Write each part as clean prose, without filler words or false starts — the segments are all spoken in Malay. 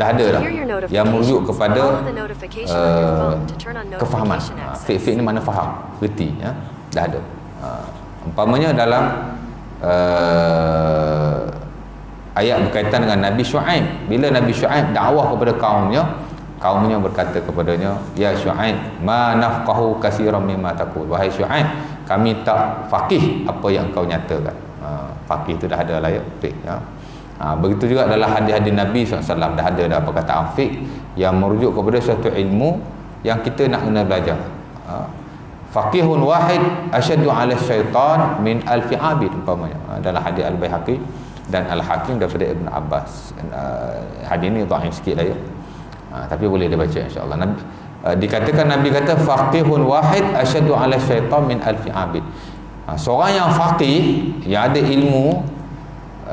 dah ada dah yang merujuk kepada kefahaman. Fiqh ni mana faham, reti ya, dah ada. Umpamanya dalam ayat berkaitan dengan Nabi Syuaib, bila Nabi Syuaib dakwah kepada kaumnya berkata kepadanya, ya Syuaib, ma nafqahu katsiran mimma taqul, wahai Syuaib, kami tak faqih apa yang kau nyatakan. Faqih itu dah ada lah ya, fiqh ya. Begitu juga dalam hadis-hadis Nabi SAW dah ada dah perkataan fiqh yang merujuk kepada suatu ilmu yang kita nak kena belajar. Faqihun wahid asyaddu 'ala syaitan min alfi 'abid, umpamanya dalam hadis Al-Baihaqi dan Al-Hakim daripada Ibn Abbas. Hadis ni dhaif sikit lah ya, tapi boleh dibaca insya-Allah. Dikatakan Nabi kata faqihun wahid asyaddu 'ala syaitan min alfi 'abid. Seorang yang faqih, yang ada ilmu,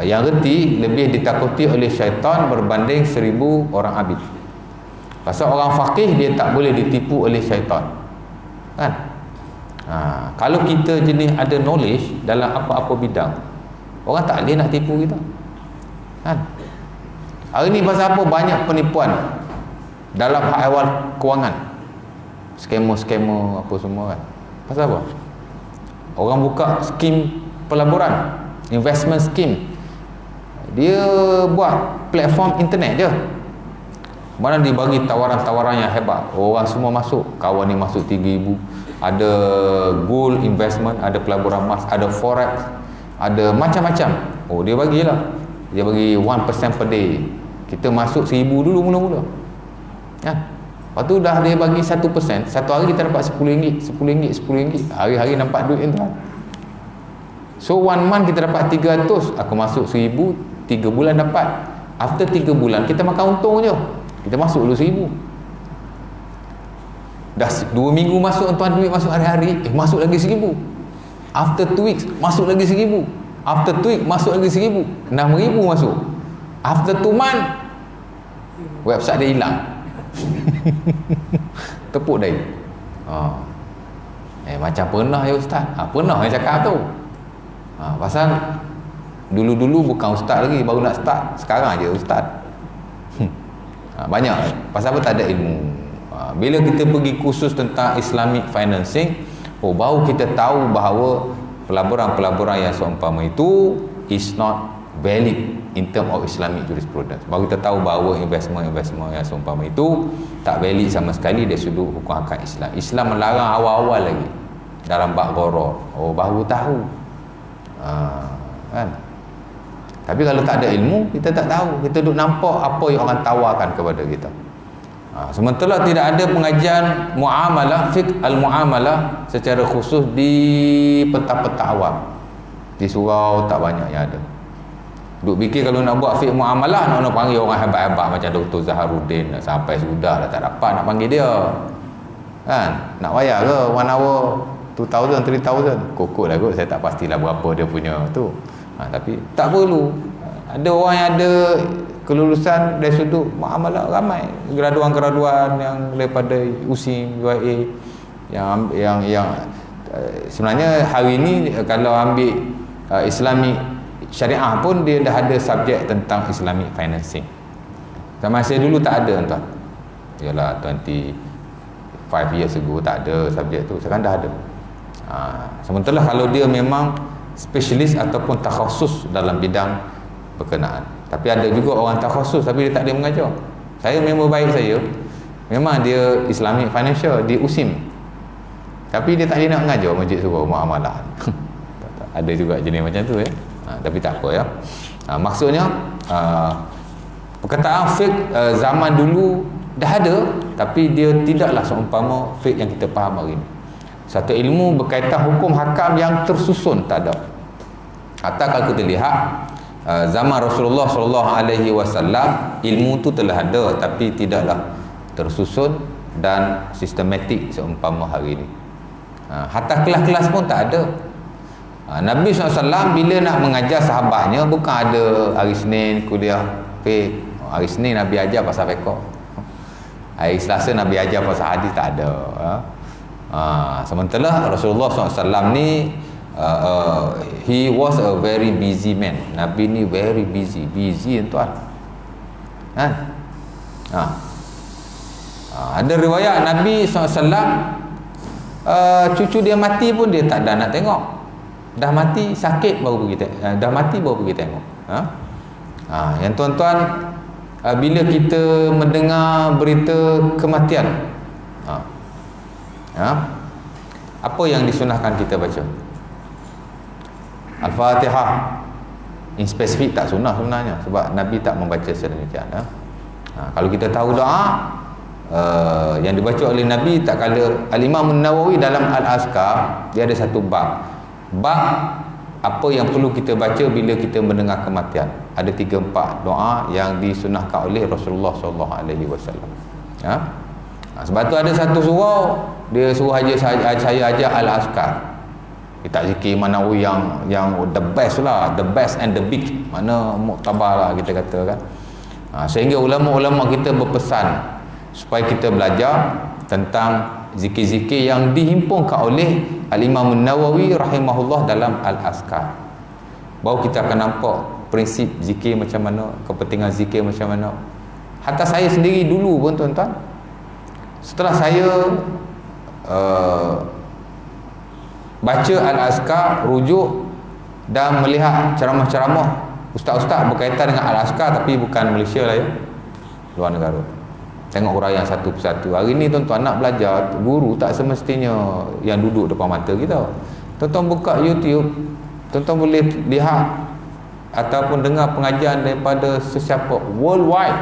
yang reti, lebih ditakuti oleh syaitan berbanding 1000 orang abid. Pasal orang faqih dia tak boleh ditipu oleh syaitan, kan? Kalau kita jenis ada knowledge dalam apa-apa bidang, orang tak boleh nak tipu kita, kan? Hari ni pasal apa banyak penipuan dalam hal ehwal kewangan, skema-skema apa semua, kan? Pasal apa? Orang buka skim pelaburan, investment scheme, dia buat platform internet je, mana dia bagi tawaran-tawaran yang hebat, orang semua masuk. Kawan ni masuk 3,000, ada gold investment, ada pelaburan emas, ada forex, ada macam-macam. Dia bagilah, dia bagi 1% per day. Kita masuk 1,000 dulu mula-mula, kan? Lepas tu dah dia bagi 1%, satu hari kita dapat RM10, RM10, RM10, hari-hari nampak duit tu. So 1 month kita dapat 300, aku masuk 1,000, 3 bulan dapat. After 3 bulan kita makan untung je, kita masuk dulu 1,000. Dah 2 minggu masuk tuan, duit masuk hari-hari, masuk lagi 1,000. After 2 weeks masuk lagi 1,000. After 2 weeks masuk lagi 1,000, 6,000 masuk. After 2 months website dia hilang. Tepuk dah. Macam pernah ya ustaz. Pernah yang cakap tu. Pasal dulu-dulu bukan ustaz lagi, baru nak start, sekarang je ustaz. Banyak. Pasal apa? Tak ada ilmu. Bila kita pergi kursus tentang Islamic financing, baru kita tahu bahawa pelaburan-pelaburan yang seumpama itu is not valid in term of Islamic jurisprudence. Baru kita tahu bahawa investment yang seumpama itu tak valid sama sekali dari sudut hukum akad Islam. Islam melarang awal-awal lagi dalam bab gharar. Baru tahu, kan? Tapi kalau tak ada ilmu, kita tak tahu. Kita duduk nampak apa yang orang tawarkan kepada kita. Sementara tidak ada pengajian muamalah, fiqh al-muamalah secara khusus di peta-peta awam. Di surau tak banyak yang ada. Duk fikir kalau nak buat fiqh muamalah, nak panggil orang hebat-hebat macam Dr. Zaharuddin, sampai sudah dah tak dapat nak panggil dia, kan? Nak bayar ke 1 hour 2,000, 3,000? Kokok lah kot, saya tak pastilah berapa dia punya tu. Tapi tak perlu. Ada orang yang ada kelulusan dari sudut muamalah, ramai graduan-graduan yang daripada USIM, UIA yang sebenarnya hari ini kalau ambil Islamic syariah pun dia dah ada subjek tentang Islamic financing. Zaman saya dulu tak ada tuan. Yalah 25 years ago tak ada subjek tu, sekarang dah ada. Sementara kalau dia memang spesialis ataupun takhasus dalam bidang berkenaan. Tapi ada juga orang takhasus tapi dia tak ada mengajar. Saya member baik saya memang dia Islamic financial di USIM, tapi dia tak ada nak mengajar masjid surau muamalah. Ada juga jenis macam tu ya. Tapi tak apa ya. Maksudnya perkataan fiqh zaman dulu dah ada, tapi dia tidaklah seumpama fiqh yang kita faham hari ini. Satu ilmu berkaitan hukum hakam yang tersusun, tak ada. Hatta kalau kita lihat zaman Rasulullah SAW, ilmu tu telah ada tapi tidaklah tersusun dan sistematik seumpama hari ini. Hatta kelas-kelas pun tak ada. Nabi SAW bila nak mengajar sahabatnya, bukan ada hari Senin kuliah fiqh, hari Senin Nabi ajar pasal fiqh, hari Selasa Nabi ajar pasal hadis, tak ada. Sementara Rasulullah SAW ni he was a very busy man. Nabi ni very busy tuan, kan? Ada riwayat Nabi SAW, cucu dia mati pun dia tak ada nak tengok. Dah mati sakit baru pergi dah mati baru pergi tengok. Yang tuan-tuan, bila kita mendengar berita kematian, apa yang disunahkan kita baca? Al-Fatihah. In spesifik tak sunnah sebenarnya, sebab Nabi tak membaca sedemikian. Kalau kita tahu doa yang dibaca oleh Nabi, tak kala Al-Imam An-Nawawi dalam Al-Azkar, dia ada satu bab apa yang perlu kita baca bila kita mendengar kematian. Ada 3-4 doa yang disunahkan oleh Rasulullah SAW. Sebab tu ada satu surau, dia suruh saya ajar Al-Azkar. Kita zikir Manawi yang the best lah, the best and the big, mana muktabar lah kita kata kan. Sehingga ulama-ulama kita berpesan supaya kita belajar tentang zikir-zikir yang dihimpunkan oleh Al-Imam An-Nawawi rahimahullah dalam Al-Azkar. Baru kita akan nampak prinsip zikir macam mana, kepentingan zikir macam mana. Hatta saya sendiri dulu pun tuan-tuan, setelah saya baca Al-Azkar, rujuk dan melihat ceramah-ceramah ustaz-ustaz berkaitan dengan Al-Azkar, tapi bukan Malaysia lah ya, luar negara, tengok huraian satu persatu. Hari ni tuan-tuan nak belajar, guru tak semestinya yang duduk depan mata kita. Tuan-tuan buka YouTube, tuan-tuan boleh lihat ataupun dengar pengajian daripada sesiapa worldwide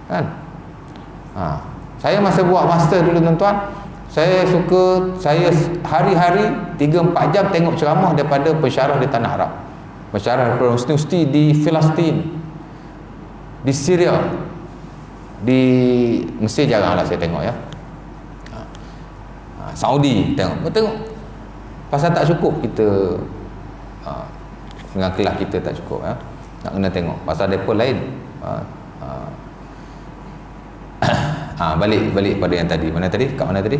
kan. Saya masa buat master dulu tuan-tuan, saya hari-hari 3-4 jam tengok ceramah daripada pensyarah di tanah Arab, pensyarah daripada universiti di Palestin, di Syria, di Mesir jaranglah saya tengok ya. Saudi tengok pasal tak cukup kita dengan kelas kita tak cukup ya. Nak kena tengok pasal depa lain. Balik pada yang tadi. Mana tadi? Kat mana tadi?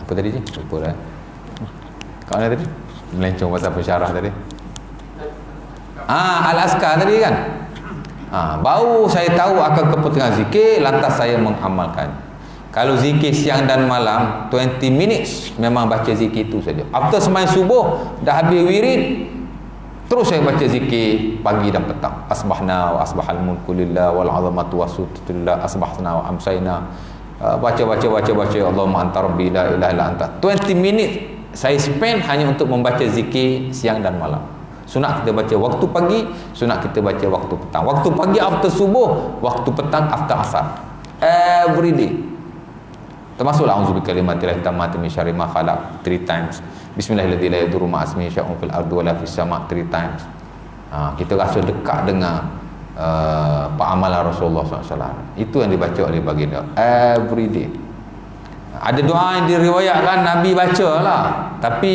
Apa tadi je? Lupa dah. Kat mana tadi? Melencong pasal pensyarah tadi. Al-Azkar tadi kan. Baru saya tahu akan kepentingan zikir, lantas saya mengamalkan. Kalau zikir siang dan malam 20 minutes, memang baca zikir itu saja. After sembahyang subuh dah habis wirid, terus saya baca zikir pagi dan petang. Asbahna wa asbahal mulku lillah wal azamatu wasutulillah asbahna wa amsayna. Baca Allahumma anta rabbi la ilaha illa anta. 20 minutes saya spend hanya untuk membaca zikir siang dan malam. Sunat kita baca waktu pagi, sunat kita baca waktu petang. Waktu pagi after subuh, waktu petang after asar. Every day. Termasuklah auzubi kalimatillahi tammati min syarri ma khalaq 3 times. Bismillahirrahmanirrahim la yadurru ma ismihi syai'un fil ardi wala fis sama' 3 times. Kita rasa dekat dengan amalan Rasulullah SAW. Itu yang dibaca oleh baginda every day. Ada doa yang diriwayatkan Nabi baca lah, tapi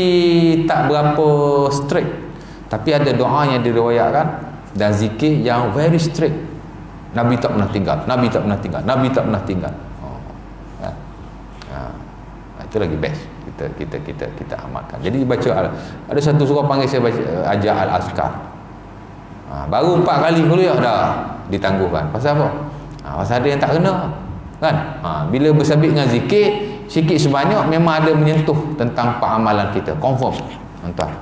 tak berapa strict. Tapi ada doa yang diriwayatkan dan zikir yang very strict. Nabi tak pernah tinggal, Nabi tak pernah tinggal, Nabi tak pernah tinggal. Itu lagi best kita amalkan. Jadi baca ada satu surah panggil saya baca ajar Al-Azkar. Baru 4 kali kuliah dah ditangguhkan. Pasal apa? Pasal ada yang tak kena kan. Bila bersabit dengan zikir sikit sebanyak, memang ada menyentuh tentang amalan kita, confirm tuan-tuan.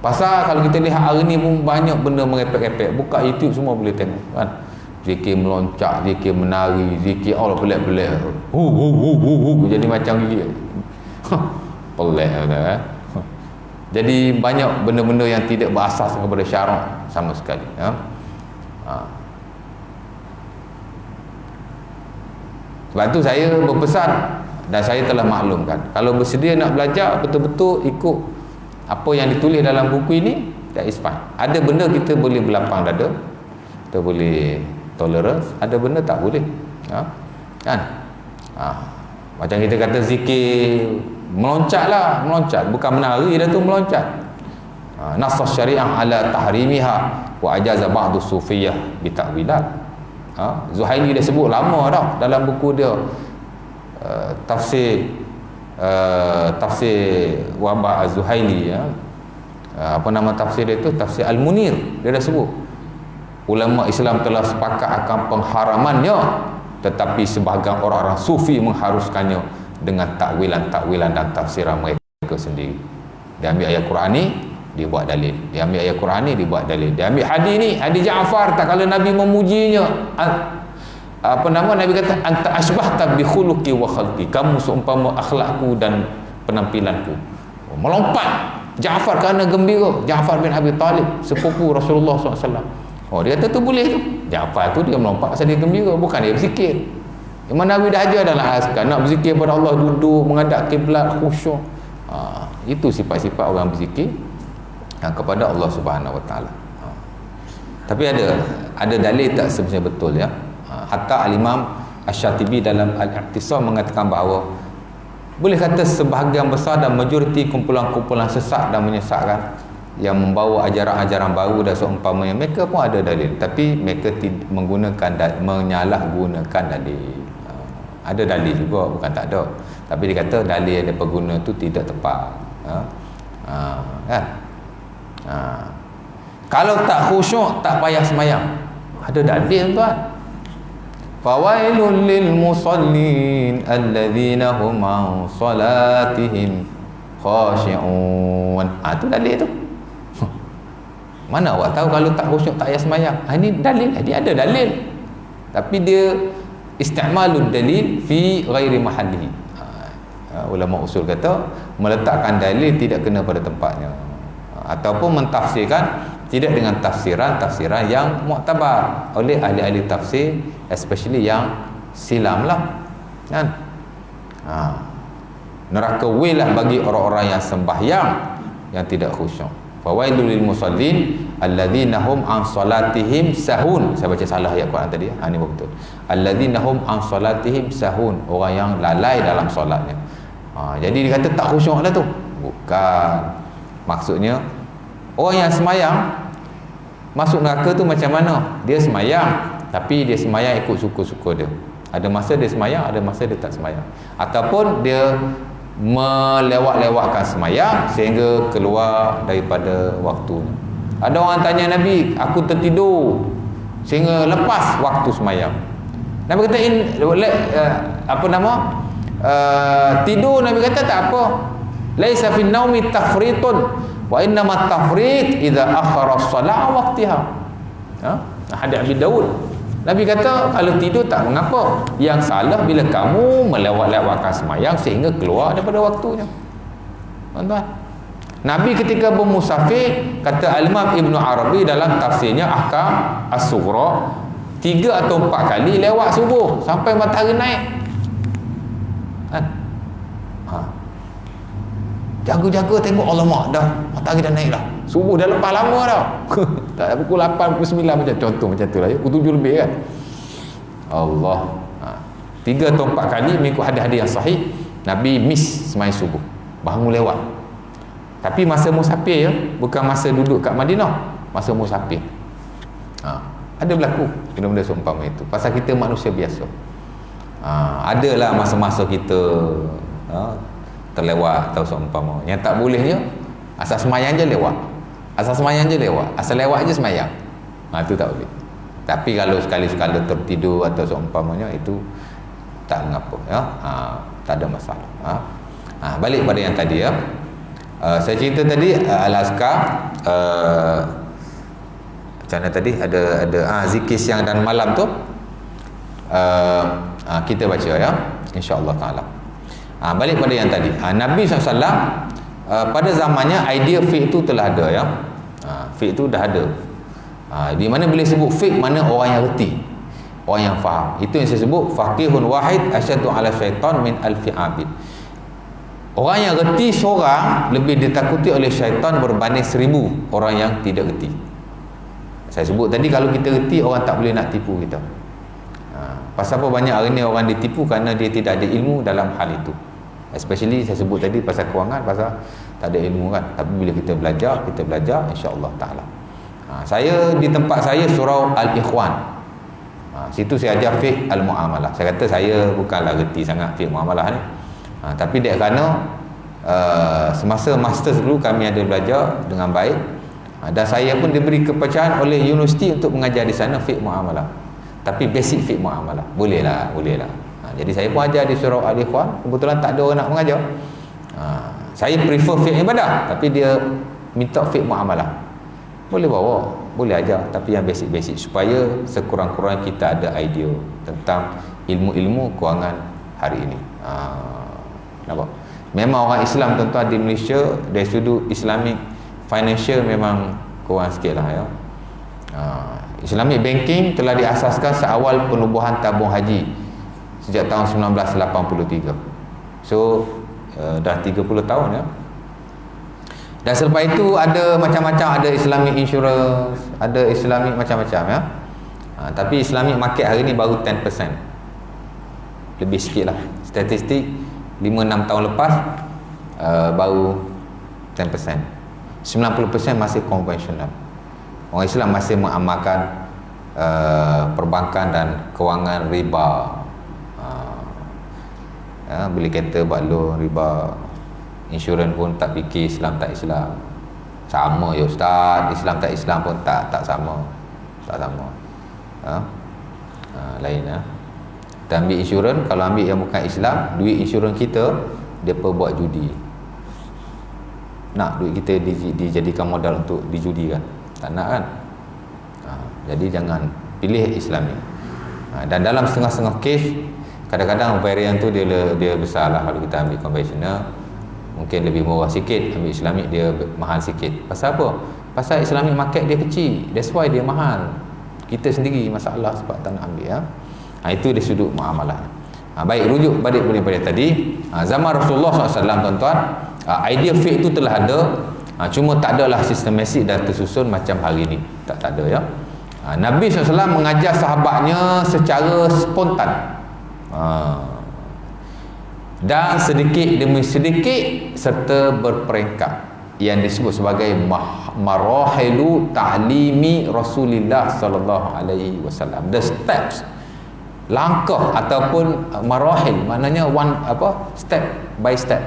Pasal kalau kita lihat hari ni pun banyak benda merepek-repek, buka YouTube semua boleh tengok kan. Zikir meloncat, zikir menari, zikir Allah pelik-pelik. Jadi macam gigi. Pelik kan. Jadi banyak benda-benda yang tidak berasas kepada syarak sama sekali ya. Sebab tu saya berpesan dan saya telah maklumkan, kalau bersedia nak belajar betul-betul ikut apa yang ditulis dalam buku ini, that is fine. Ada benda kita boleh berlapang dada, kita boleh tolerance, ada benda tak boleh kan. Macam kita kata zikir meloncat lah, meloncat bukan menari dah tu, meloncat. Nafas syariah ala tahrimiha wa ajaza ba'du sufiyah bita'wilat. Zuhaili dah sebut lama dah dalam buku dia tafsir Wahbah Az-Zuhaili ya. Apa nama tafsir dia tu? Tafsir Al-Munir. Dia dah sebut ulama Islam telah sepakat akan pengharamannya, tetapi sebahagian orang-orang sufi mengharuskannya dengan takwilan-takwilan dan tafsiran mereka sendiri. Dia ambil ayat Quran ni, dia buat dalil. Dia ambil ayat Quran ni, dia buat dalil. Dia ambil hadis ni, hadis Ja'far, tak kala Nabi memujinya, Nabi kata, anta asbahta bi khuluqi wa khalqi, kamu seumpama akhlakku dan penampilanku. Melompat Ja'far kerana gembira. Ja'far bin Abi Talib, sepupu Rasulullah SAW. Dia kata tu boleh tu. Ja'far tu dia melompat pasal dia gembira, bukan dia berzikir. Imam Nawawi dah ajar dalam askar, nak berzikir pada Allah, duduk menghadap kiblat, khusyuk. Itu sifat-sifat orang berzikir kepada Allah Subhanahu Wa Taala. Tapi ada dalil tak sebenarnya betul ya. Hatta al-Imam Asy-Syatibi dalam Al-Iqtisam mengatakan bahawa boleh kata sebahagian besar dan majoriti kumpulan-kumpulan sesat dan menyesatkan yang membawa ajaran-ajaran baru dan seumpamanya, mereka pun ada dalil, tapi mereka menyalahgunakan dalil. Ada dalil juga, bukan tak ada, tapi dia kata dalil yang mereka guna tu tidak tepat. Kan? Kalau tak khusyuk, tak payah semayang. Ada dalil tuan. Fawailul lil musallin alladzina hum an salatihim khashi'un. Itu dalil tu. Mana awak tahu kalau tak khusyuk tak payah semayang? Ini dalil, dia ada dalil. Tapi dia isti'malul dalil fi ghairi mahallihi. Ulama usul kata meletakkan dalil tidak kena pada tempatnya, ataupun mentafsirkan tidak dengan tafsiran yang muktabar oleh ahli-ahli tafsir, especially yang silam lah kan. Neraka wil lah bagi orang-orang yang sembahyang yang tidak khusyuk. Fawailul lil musallin alladzina hum an salatihim sahun. Saya baca salah ayat Quran tadi. Ini betul. Alladzina hum an salatihim sahun, orang yang lalai dalam solatnya. Jadi dia kata tak khusyuk lah tu. Bukan. Maksudnya orang yang semayang masuk neraka tu macam mana? Dia semayang, tapi dia semayang ikut suka-suka dia. Ada masa dia semayang, ada masa dia tak semayang. Ataupun dia melewat-lewatkan semayang sehingga keluar daripada waktunya. Ada orang tanya Nabi, aku tertidur sehingga lepas waktu semayang. Nabi kata tidur, Nabi kata tak apa. Laisa fin naumi tafritun wa innamat tafrit idza akhara as-salah waqtiha. Hadis Abi Daud. Nabi kata kalau tidur tak mengapa. Yang salah bila kamu melewat-lewatkan semayang sehingga keluar daripada waktunya. Tuan-tuan, Nabi ketika bermusafir, kata Al-Imam Ibn Arabi dalam tafsirnya Ahkam As-Sughra, 3 atau 4 kali lewat subuh sampai matahari naik. Jaga-jaga tengok, alamak dah matahari dah naik dah, subuh dah lepas lama dah. Tak pukul 8, pukul 9 macam contoh macam tu lah, pukul 7 lebih kan. Allah. 3 atau 4 kali mengikut hadis-hadis yang sahih Nabi miss sembahyang subuh, bangun lewat. Tapi masa musafir ya, bukan masa duduk kat Madinah, masa musafir. Ada berlaku benda-benda seumpama itu. Pasal kita manusia biasa. Adalah masa-masa kita terlewat atau seumpama. Yang tak bolehnya asal semayang je lewat. Asal semayang je lewat. Asal lewat je semayang. Itu tak boleh. Tapi kalau sekali-sekala tertidur atau seumpamanya, itu tak mengapa ya. Tak ada masalah. Balik pada yang tadi ya. Saya cerita tadi Al-Azkar, macam mana tadi ada zikir siang dan malam tu kita baca ya, insya-Allah taala. Balik pada yang tadi, Nabi SAW pada zamannya idea fiqh itu telah ada ya. Fiqh itu dah ada. Di mana boleh sebut fiqh, mana orang yang reti, orang yang faham. Itu yang saya sebut faqihun wahid asyaddu ala syaitan min alfi abid. Orang yang reti seorang lebih ditakuti oleh syaitan berbanding 1000 orang yang tidak reti. Saya sebut tadi, kalau kita reti, orang tak boleh nak tipu kita. Pasal apa banyak hari ni orang ditipu? Kerana dia tidak ada ilmu dalam hal itu. Especially saya sebut tadi pasal kewangan, pasal tak ada ilmu kan. Tapi bila kita belajar insya-Allah taala. Saya di tempat saya surau Al-Ikhwan. Situ saya ajar fiqh al-muamalah. Saya kata saya bukanlah reti sangat fiqh muamalah ni. Tapi dia kerana semasa master dulu kami ada belajar dengan baik. Dan saya pun diberi kepercayaan oleh universiti untuk mengajar di sana fiqh muamalah. Tapi basic fiqh muamalah. Boleh lah. Jadi saya pun ajar di Surau Al-Ikhwan. Kebetulan tak ada orang nak mengajar. Saya prefer fiqh ibadah, tapi dia minta fiqh muamalah. Boleh bawa, boleh ajar, tapi yang basic-basic supaya sekurang-kurangnya kita ada idea tentang ilmu-ilmu kewangan hari ini. Nampak? Memang orang Islam tuan-tuan di Malaysia dari sudut Islamic financial memang kurang sikit lah ya. Islamic banking telah diasaskan seawal penubuhan tabung haji sejak tahun 1983. So dah 30 tahun ya. Dan selepas itu ada macam-macam, ada Islamic insurance, ada Islamic macam-macam ya. Tapi Islamic market hari ni baru 10%. Lebih sikit lah. Statistik 5-6 tahun lepas baru 10%. 90% masih konvensional. Orang Islam masih mengamalkan perbankan dan kewangan riba. Beli kereta buat loan riba. Insurans pun tak fikir Islam tak Islam. Sama ya Ustaz, Islam tak Islam pun tak sama. Tak sama. Lain ya. Kita ambil insurans, kalau ambil yang bukan Islam, duit insurans kita depa buat judi. Nak duit kita dijadikan modal untuk dijudikan? Tak nak kan? Jadi jangan pilih Islam ni. Dan dalam setengah-setengah kes, kadang-kadang varian tu dia besar lah. Kalau kita ambil konvensional mungkin lebih murah sikit, ambil Islamic dia mahal sikit. Pasal apa? Pasal Islamic market dia kecil, that's why dia mahal. Kita sendiri masalah sebab tak nak ambil ya. Itu dari sudut muamalah. Baik, rujuk balik pada tadi, zaman Rasulullah SAW tuan-tuan, idea fiqh itu telah ada, cuma tak adalah sistematik dan tersusun macam hari ni. Tak ada ya. Nabi SAW mengajar sahabatnya secara spontan, dan sedikit demi sedikit serta berperingkat yang disebut sebagai marahilu ta'limi Rasulullah sallallahu alaihi wasallam. The steps, langkah ataupun marahil maknanya step by step.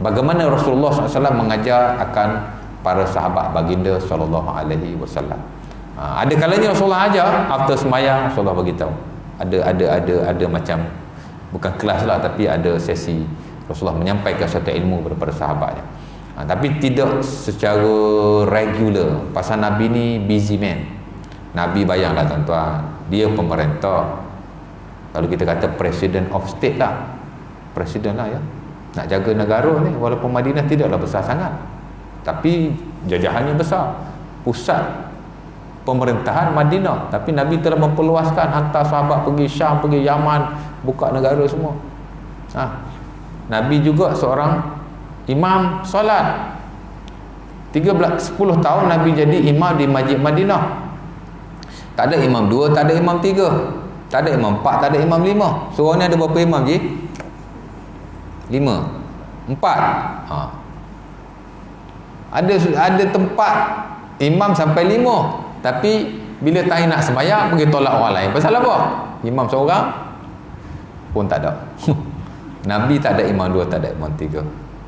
Bagaimana Rasulullah SAW mengajar akan para sahabat baginda sallallahu alaihi wasallam. Ada kalanya Rasulullah ajar after sembahyang, Rasulullah beritahu. Ada macam bukan kelas lah, tapi ada sesi Rasulullah menyampaikan satu ilmu kepada sahabatnya. Tapi tidak secara regular. Pasal Nabi ni busy man. Nabi bayanglah tuan-tuan, dia pemerintah. Kalau kita kata president of state lah, presiden lah ya, nak jaga negara ni. Walaupun Madinah tidaklah besar sangat, tapi jajahannya besar. Pusat pemerintahan Madinah, tapi Nabi telah memperluaskan, hantar sahabat pergi Syam, pergi Yaman, buka negara semua. Nabi juga seorang imam solat. 10 tahun Nabi jadi imam di Masjid Madinah. Tak ada imam 2, tak ada imam 3, tak ada imam 4, tak ada imam 5. Seorang ni ada berapa imam je? 5, 4. Ada tempat imam sampai 5, tapi bila tak nak sembahyang pergi tolak orang lain. Pasal apa? Imam seorang pun tak ada. Nabi tak ada imam 2, tak ada imam 3.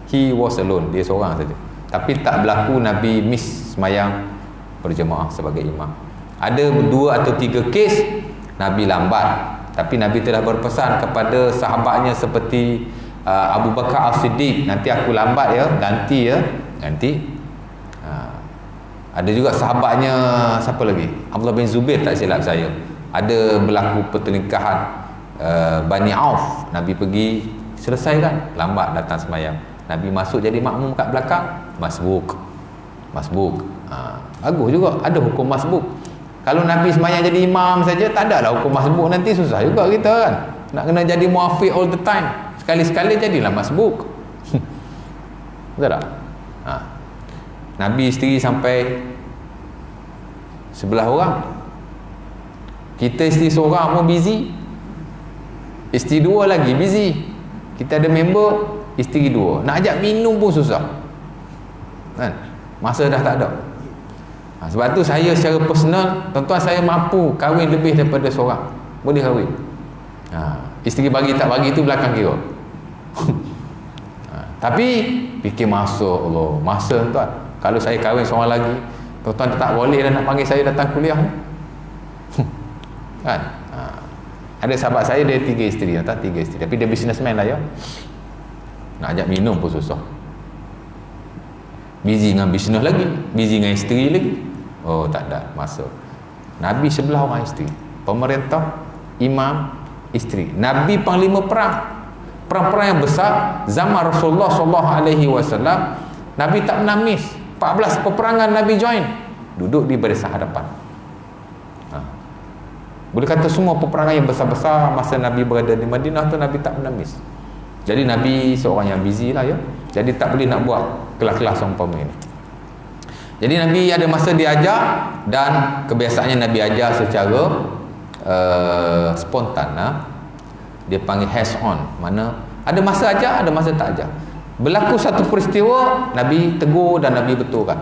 He was alone, dia seorang saja. Tapi tak berlaku Nabi miss sembahyang berjemaah sebagai imam. Ada 2 atau 3 kes Nabi lambat, tapi Nabi telah berpesan kepada sahabatnya seperti Abu Bakar As-Siddiq, nanti aku lambat ya, ganti ya, ganti. Ada juga sahabatnya, siapa lagi? Abdullah bin Zubair tak silap saya. Ada berlaku pertelingkahan Bani Auf. Nabi pergi selesaikan, lambat datang sembahyang. Nabi masuk jadi makmum kat belakang, masbuk. Bagus juga, ada hukum masbuk. Kalau Nabi sembahyang jadi imam saja, tak ada lah hukum masbuk. Nanti susah juga kita kan, nak kena jadi muafiq all the time. Sekali-sekali jadilah masbuk. Betul tak? Nabi isteri sampai 11 orang. Kita isteri seorang pun busy, isteri 2 lagi busy. Kita ada member, isteri 2, nak ajak minum pun susah kan? Masa dah tak ada. Sebab tu saya secara personal, tuan-tuan, saya mampu kahwin lebih daripada seorang. Boleh kahwin. Isteri bagi tak bagi tu belakang kira. Tapi fikir masa, Allah, masa tuan. Kalau saya kahwin seorang lagi, Tuan-tuan tak boleh dah nak panggil saya datang kuliah ni. Kan? Ada sahabat saya dia 3 isteri, tak 3 isteri, tapi dia businessman lah ya. Nak ajak minum pun susah. Busy dengan bisnes lagi, busy dengan isteri lagi. Oh, tak ada masa. Nabi 11 orang isteri. Pemerintah, imam, isteri. Nabi panglima perang. Perang-perang yang besar zaman Rasulullah SAW, Nabi tak pernah miss. 14 peperangan Nabi join. Duduk di barisan hadapan. Boleh kata semua peperangan yang besar-besar masa Nabi berada di Madinah tu Nabi tak pernah miss. Jadi Nabi seorang yang busy lah ya. Jadi tak boleh nak buat kelas-kelas umpama ini. Jadi Nabi ada masa dia ajar, dan kebiasaannya Nabi ajar secara spontan Dia panggil hands on. Mana ada masa ajar, ada masa tak ajar. Berlaku satu peristiwa, Nabi tegur dan Nabi betulkan.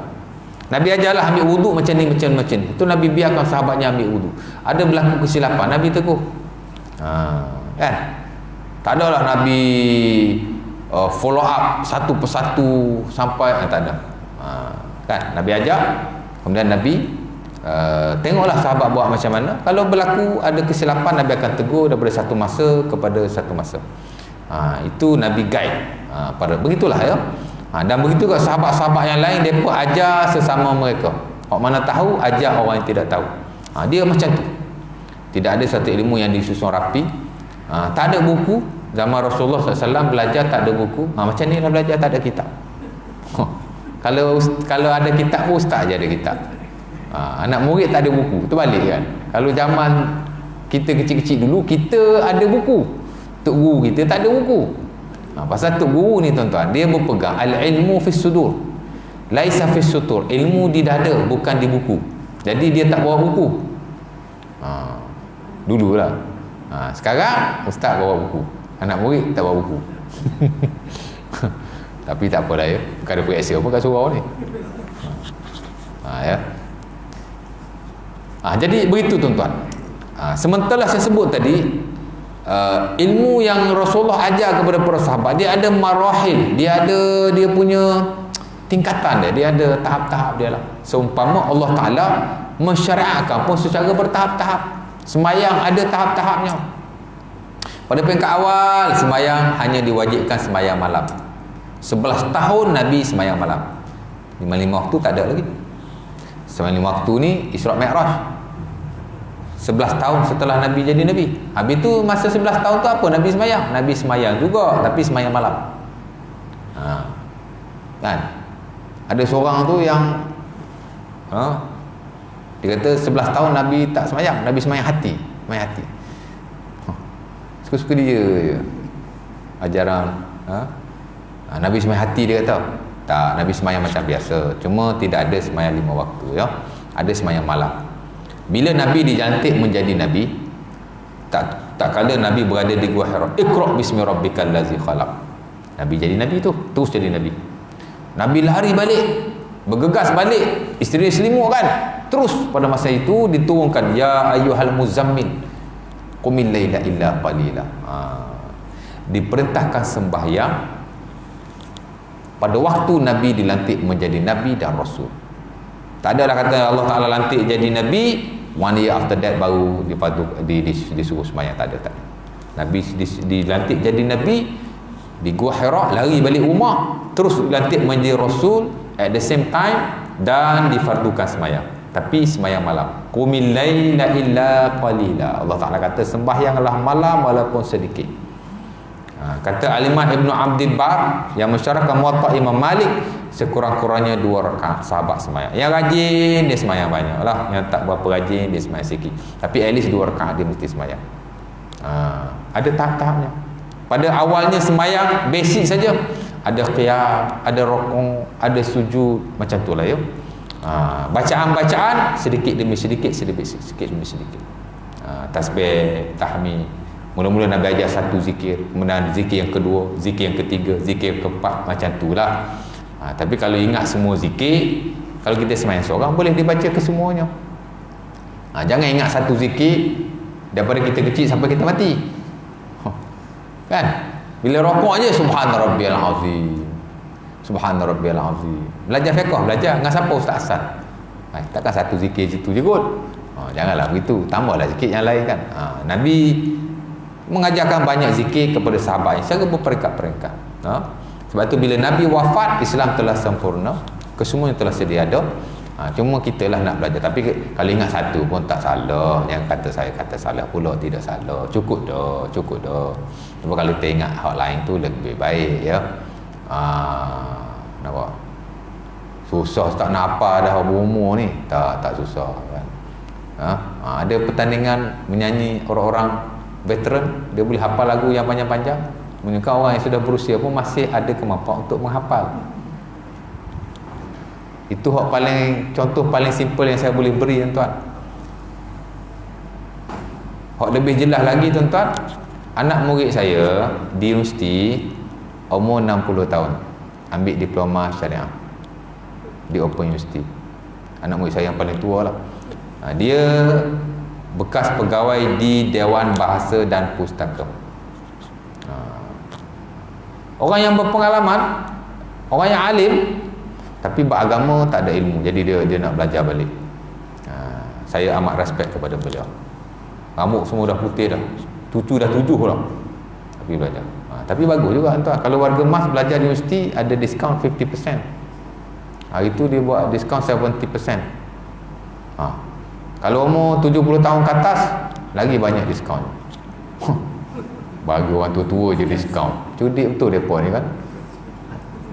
Nabi ajarlah ambil wuduk macam ni. Itu Nabi biarkan sahabatnya ambil wuduk. Ada berlaku kesilapan, Nabi tegur. Kan? Tak adalah Nabi follow up satu persatu sampai tak ada. Kan? Nabi ajar, kemudian Nabi tengoklah sahabat buat macam mana. Kalau berlaku ada kesilapan, Nabi akan tegur daripada satu masa kepada satu masa. Itu Nabi guide pada begitulah ya. Dan begitu juga sahabat-sahabat yang lain, mereka ajar sesama mereka. Orang mana tahu, ajar orang yang tidak tahu. Dia macam tu. Tidak ada satu ilmu yang disusun rapi. Tak ada buku. Zaman Rasulullah SAW belajar tak ada buku. Macam ni lah belajar, tak ada kitab. Kalau ada kitab pun ustaz je ada kitab. Anak murid tak ada buku. Tu balik kan. Kalau zaman kita kecil-kecil dulu, kita ada buku. Tok guru kita tak ada buku. Pasal tok guru ni tuan-tuan, dia berpegang al-ilmu fis sudur, laisa fis sutur. Ilmu di dada, bukan di buku. Jadi dia tak bawa buku. Dululah. Sekarang ustaz bawa buku, anak murid tak bawa buku. Tapi tak apalah ya, bukan ada periksa apa kat surau ni. Ya. Jadi begitu tuan-tuan. Sementara saya sebut tadi, ilmu yang Rasulullah ajar kepada para sahabat, dia ada marahil, dia punya tingkatan dia ada tahap-tahap dia lah. Seumpama Allah Ta'ala mensyariatkan pun secara bertahap-tahap. Semayang ada tahap-tahapnya. Pada peringkat awal, semayang hanya diwajibkan semayang malam. 11 tahun Nabi semayang malam. 5 waktu tak ada lagi. Semayang 5 waktu ni Isra' Mi'raj. 11 tahun setelah Nabi jadi Nabi. Habis tu masa 11 tahun tu apa Nabi semayang? Nabi semayang juga, tapi semayang malam. Kan? Ada seorang tu yang dia kata 11 tahun Nabi tak semayang, Nabi semayang hati. Semayang hati. Suka-suka dia je. Ajaran Nabi semayang hati, dia kata. Tak, Nabi semayang macam biasa. Cuma tidak ada semayang 5 waktu ya. Ada semayang malam. Bila Nabi dilantik menjadi Nabi, tak kala Nabi berada di Gua Hira, Iqra' bismi rabbikal ladzi khalaq. Nabi jadi Nabi tu, terus jadi Nabi. Nabi lari balik, bergegas balik, isteri selimut kan. Terus pada masa itu diturunkan, ya ayyuhal muzammil qumil laila illa qalila. Diperintahkan sembahyang pada waktu Nabi dilantik menjadi Nabi dan Rasul. Tak adalah kata Allah Ta'ala lantik jadi Nabi, 1 year after that baru disuruh semayang. Tak ada. Nabi dilantik jadi Nabi di Gua Hira, lari balik rumah, terus dilantik menjadi Rasul at the same time, dan difardukan semayang, tapi semayang malam. Qumil laila illa qalila. Allah Ta'ala kata sembahyanglah malam walaupun sedikit. Kata Al-Imam Ibn Abdul Bar yang mensyarahkan Muwatta Imam Malik, sekurang-kurangnya 2 rakaat sahabat semayang. Yang rajin dia semayang banyak lah, yang tak berapa rajin dia semayang sikit, tapi at least 2 rakaat dia mesti semayang. Ada tahap-tahapnya. Pada awalnya semayang basic saja, ada qiyam, ada rukuk, ada sujud, macam tu lah ya. Bacaan-bacaan sedikit demi sedikit, sedikit demi sedikit. Tasbih, tahmid. Mula-mula Nabi ajar satu zikir, kemudian zikir yang kedua, zikir yang ketiga, zikir yang keempat, macam itulah. Tapi kalau ingat semua zikir, kalau kita semayang seorang, boleh dibaca kesemuanya. Jangan ingat satu zikir daripada kita kecil sampai kita mati. Kan? Bila rokok aja subhana rabbiyal azim, subhana rabbiyal azim. Belajar fiqh, belajar dengan siapa? Ustaz Hasan. Takkan satu zikir situ je kot. Janganlah begitu, tambahlah zikir yang lain kan. Nabi mengajarkan banyak zikir kepada sahabatnya secara berperingkat-peringkat. Sebab tu bila Nabi wafat, Islam telah sempurna, kesemuanya telah sedia ada. Cuma kita lah nak belajar. Tapi kalau ingat satu pun tak salah. Yang kata saya kata salah pula, tidak salah. Cukup dah. Cuma kalau kita ingat hak lain tu lebih baik ya. Nampak? Susah tak nak apa dah berumur ni. Tak susah kan. Ada pertandingan menyanyi orang-orang veteran, dia boleh hafal lagu yang panjang-panjang. Menunjukkan orang yang sudah berusia pun masih ada kemampuan untuk menghafal. Itu hak paling, contoh paling simple yang saya boleh beri tuan-tuan. Hak lebih jelas lagi tuan-tuan, anak murid saya di universiti umur 60 tahun ambil diploma syariah di Open University. Anak murid saya yang paling tua lah. Dia bekas pegawai di Dewan Bahasa dan Pustaka. Orang yang berpengalaman, orang yang alim, tapi beragama tak ada ilmu. Jadi dia nak belajar balik. Saya amat respect kepada beliau. Rambut semua dah putih dah. Cucu dah 7 lah. Tapi belajar. Tapi bagus juga tuan. Kalau warga emas belajar di universiti ada diskaun 50%. Hari tu dia buat diskaun 70%. Kalau umur 70 tahun ke atas, lagi banyak diskaun. Bagi orang tua-tua je diskaun. Cudik betul mereka ni kan.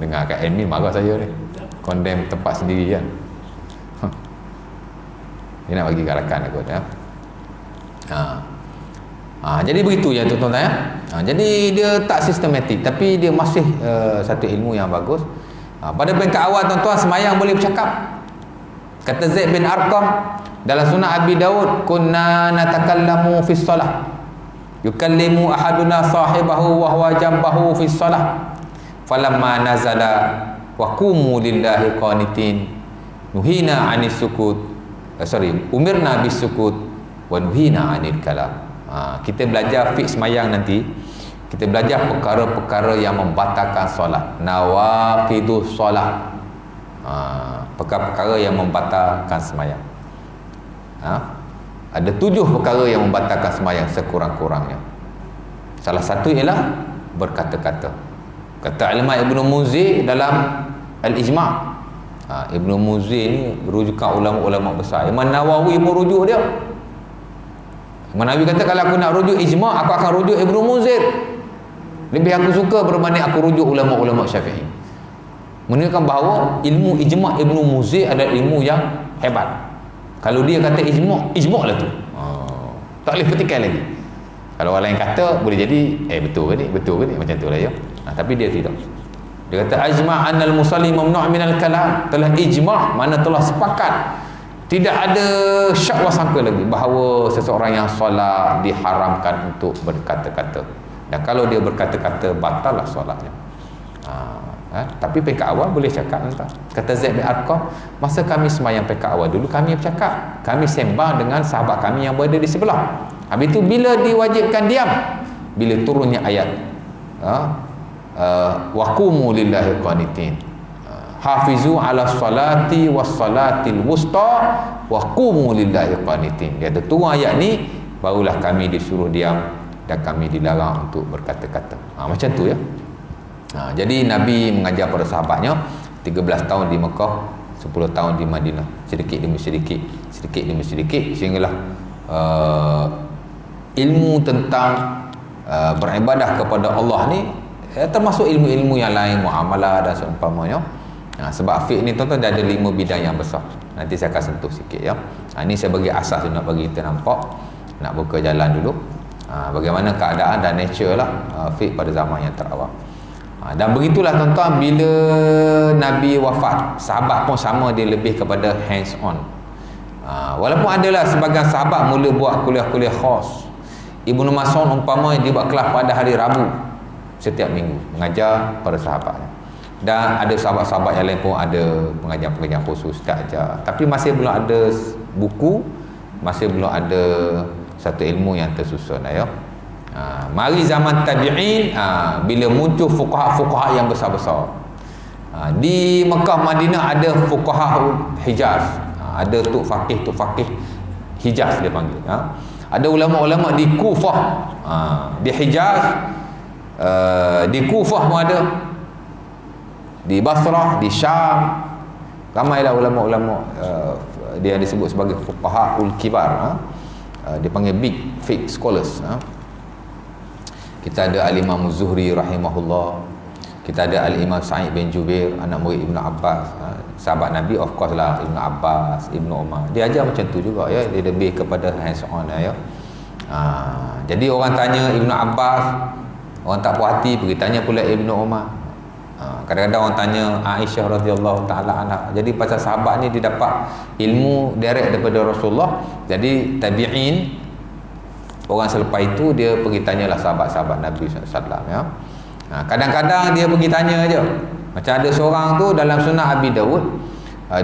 Dengar kat admin marah saya ni. Condemn tempat sendiri kan. Dia nak bagi galakan aku ya. Jadi begitu ya tuan-tuan ya. Jadi dia tak sistematik, tapi dia masih satu ilmu yang bagus. Pada peringkat awal tuan-tuan, semayang boleh bercakap. Kata Zaid bin Arqam dalam Sunan Abi Daud, kunna natakallamu fi shalah, yukallimu ahaduna sahibahu wa huwa jambahu fi shalah, falamma nazala wa qumu lillahi qanitin nuhina 'anis sukut, umirna bis sukut wa nuhina 'anil kalam. Kita belajar fiqh semayang nanti, kita belajar perkara-perkara yang membatalkan solat, nawaqidus solat, perkara-perkara yang membatalkan semayang. Ada 7 perkara yang membatalkan semayang sekurang-kurangnya. Salah satu ialah berkata-kata. Kata Imam Ibn Munzir dalam Al-Ijma'. Ibn Munzir ni rujukan ulama-ulama besar. Imam Nawawi merujuk dia. Imam Nawawi kata kalau aku nak rujuk ijma', aku akan rujuk Ibn Munzir. Lebih aku suka berbanding aku rujuk ulama-ulama Syafi'i. Menunjukkan bahawa ilmu ijma' Ibn Munzir adalah ilmu yang hebat. Kalau dia kata ijma', ijma' lah tu. Tak boleh petikai lagi. Kalau orang lain kata, boleh jadi betul ke ni, macam tu lah ya. Tapi dia tidak. Dia kata ajma' annal musalli mamnu' minal kalam. Telah ijma', mana telah sepakat, tidak ada syak wasangka lagi bahawa seseorang yang solat diharamkan untuk berkata-kata. Dan kalau dia berkata-kata, batal lah solatnya. Tapi peringkat awal boleh cakap tuan. Kata Zaid bin Arqam, masa kami semayang peringkat awal dulu, kami bercakap, kami sembang dengan sahabat kami yang berada di sebelah. Habis itu bila diwajibkan diam, bila turunnya ayat waqumu lillahi qanitin, hafizu ala salati was salatil wusta waqumu lillahi qanitin. Dia turun ayat ni, barulah kami disuruh diam dan kami dilarang untuk berkata-kata. Macam tu ya. Jadi Nabi mengajar pada sahabatnya 13 tahun di Mekah, 10 tahun di Madinah, sedikit demi sedikit sehinggalah ilmu tentang beribadah kepada Allah ni termasuk ilmu-ilmu yang lain, muamalah dan seumpamanya. Sebab fiqh ni tuan-tuan ada 5 bidang yang besar. Nanti saya akan sentuh sikit ya. Ini saya bagi asas nak bagi kita nampak, nak buka jalan dulu bagaimana keadaan dan nature lah fiqh pada zaman yang terawal. Dan begitulah tuan-tuan, bila Nabi wafat, sahabat pun sama, dia lebih kepada hands on. Walaupun adalah sebagian sahabat mula buat kuliah-kuliah khas. Ibnu Mas'ud umpama dia buat kelas pada hari Rabu setiap minggu, mengajar para sahabatnya. Dan ada sahabat-sahabat yang lain pun ada pengajian-pengajian khusus tak ajar. Tapi masih belum ada buku, masih belum ada satu ilmu yang tersusun ya. Mari zaman tabi'in, bila muncul fuqaha-fuqaha yang besar-besar. Di Mekah Madinah ada fuqaha Hijaz. Ada tok faqih Hijaz dia panggil. Ada ulama-ulama di Kufah, di Hijaz, di Kufah pun ada, di Basrah, di Syam. Ramailah ulama-ulama dia disebut sebagai fuqahaul kibar. Dia panggil big fiqh scholars. Kita ada Al-Imam Zuhri rahimahullah. Kita ada Al-Imam Sa'id bin Jubair, anak murid Ibnu Abbas, sahabat Nabi, of course lah, Ibnu Abbas, Ibnu Umar. Dia ajar macam tu juga ya, dia lebih kepada hands on ya. Jadi orang tanya Ibnu Abbas, orang tak puas hati pergi tanya pula Ibnu Umar. Kadang-kadang orang tanya Aisyah radhiyallahu taala anha. Jadi pasal sahabat ni dia dapat ilmu direct daripada Rasulullah. Jadi tabi'in, orang selepas itu dia pergi tanyalah sahabat-sahabat Nabi SAW ya. Kadang-kadang dia pergi tanya aja. Macam ada seorang tu dalam Sunnah Abi Dawud,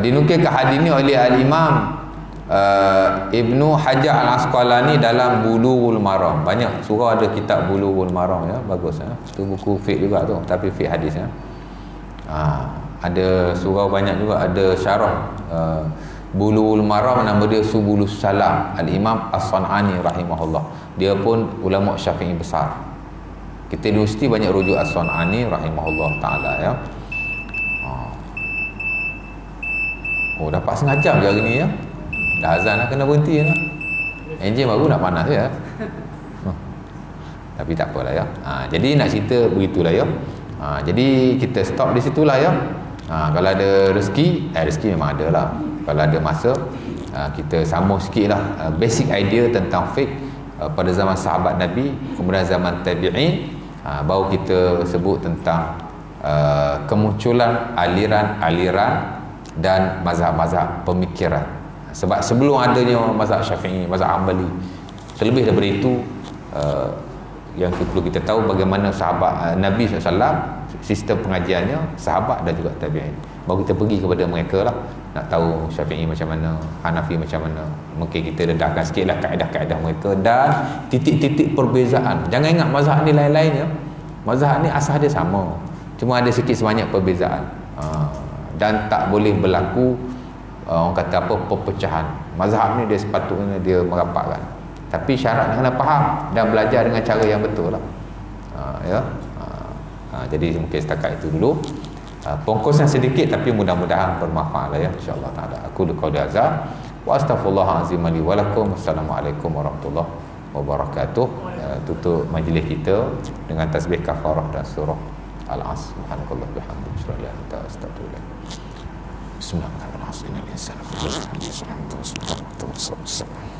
dinukilkan hadis ni oleh Al-Imam Ibnu Hajar Al-Asqalani dalam Bulughul Maram. Banyak surah ada kitab Bulughul Maram ya, bagus ya. Itu buku fiqh juga tu, tapi fiqh hadis ya. Ada surah banyak juga, ada syarah Bulughul Maram, nama dia Subulus Salam, Al-Imam As-San'ani rahimahullah. Dia pun ulama Syafi'i besar. Kita universiti banyak rujuk As-San'ani rahimahullah ta'ala ya. Oh, dapat setengah jam je hari ni ya. Dah azan dah, kena berhenti ya. Enjin baru nak panas ya. Tapi tak apalah ya. Jadi nak cerita begitulah ya. Jadi kita stop di situlah ya. Kalau ada rezeki, rezeki memang ada lah. Kalau ada masa, kita sambung sikit lah basic idea tentang fiqh pada zaman sahabat Nabi, kemudian zaman tabi'in. Baru kita sebut tentang kemunculan aliran-aliran dan mazhab-mazhab pemikiran. Sebab sebelum adanya mazhab Syafi'i, mazhab Hanbali, terlebih daripada itu yang perlu kita tahu bagaimana sahabat Nabi SAW, sistem pengajiannya, sahabat dan juga tabi'in. Baru kita pergi kepada mereka lah, nak tahu Syafi'i macam mana, Hanafi macam mana. Mungkin kita dedahkan sikit lah kaedah-kaedah mereka dan titik-titik perbezaan. Jangan ingat mazhab ni lain-lainnya. Mazhab ni asal dia sama, cuma ada sikit sebanyak perbezaan. Dan tak boleh berlaku orang kata apa, perpecahan. Mazhab ni dia sepatutnya dia merapatkan, tapi syarat kena faham dan belajar dengan cara yang betul lah. Jadi mungkin setakat itu dulu. Pongkosan sedikit tapi mudah-mudahan bermanfaat lah ya, insyaAllah ta'ala. Aku qauli hadza wa astaghfirullahalazim li wa lakum. Assalamualaikum warahmatullahi wabarakatuh. Tutup majlis kita dengan tasbih kafarah dan surah Al-Asr. Subhanakallah bihamdika asyhadu an la ilaha illa anta astaghfiruka. Bismillahirrahmanirrahim.